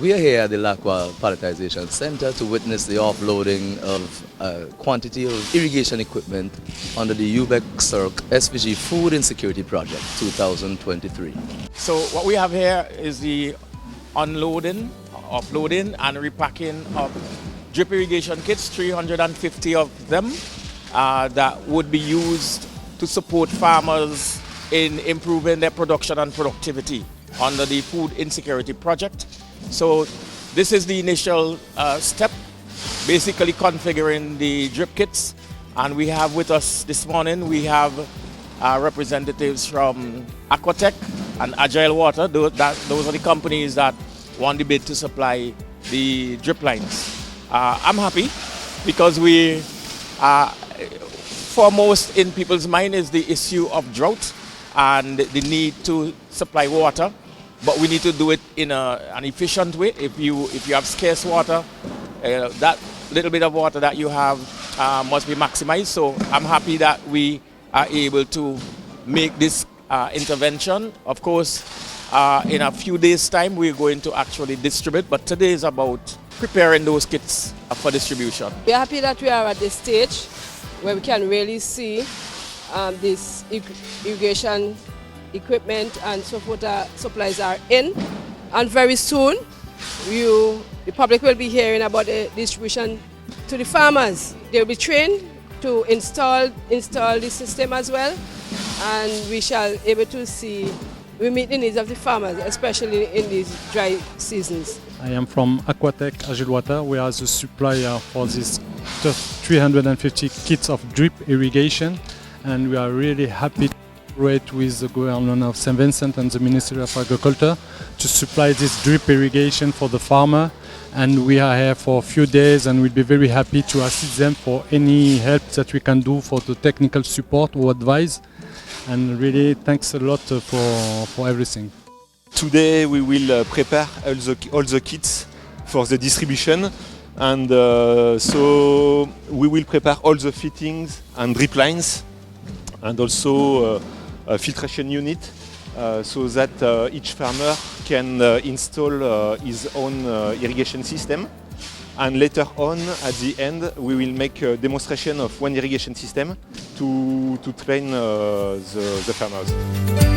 We are here at the Croix Palletization Centre to witness the offloading of a quantity of irrigation equipment under the UBEC-CERC SVG Food Insecurity Project 2023. So what we have here is the unloading, offloading and repacking of drip irrigation kits, 350 of them that would be used to support farmers in improving their production and productivity under the Food Insecurity Project. So this is the initial step, basically configuring the drip kits. And we have with us this morning, we have representatives from Aquatec and Agile Water. Those are the companies that won the bid to supply the drip lines. I'm happy because foremost in people's mind is the issue of drought and the need to supply water, but we need to do it in an efficient way. If you have scarce water, that little bit of water that you have must be maximized. So I'm happy that we are able to make this intervention. Of course, in a few days' time, we're going to actually distribute, but today is about preparing those kits for distribution. We're happy that we are at this stage where we can really see this irrigation equipment and so forth supplies are in, and very soon the public will be hearing about the distribution to the farmers. They'll be trained to install the system as well, and we shall be able to see we meet the needs of the farmers, especially in these dry seasons. I am from Aquatec and Agile Water. We are the supplier for this 350 kits of drip irrigation, and we are really happy to cooperate with the government of St. Vincent and the Ministry of Agriculture to supply this drip irrigation for the farmer. And we are here for a few days, and we'll be very happy to assist them for any help that we can do for the technical support or advice. And really thanks a lot for everything. Today we will prepare all the kits for the distribution, and so we will prepare all the fittings and drip lines and also a filtration unit so that each farmer can install his own irrigation system. And later on, at the end, we will make a demonstration of one irrigation system to train the farmers.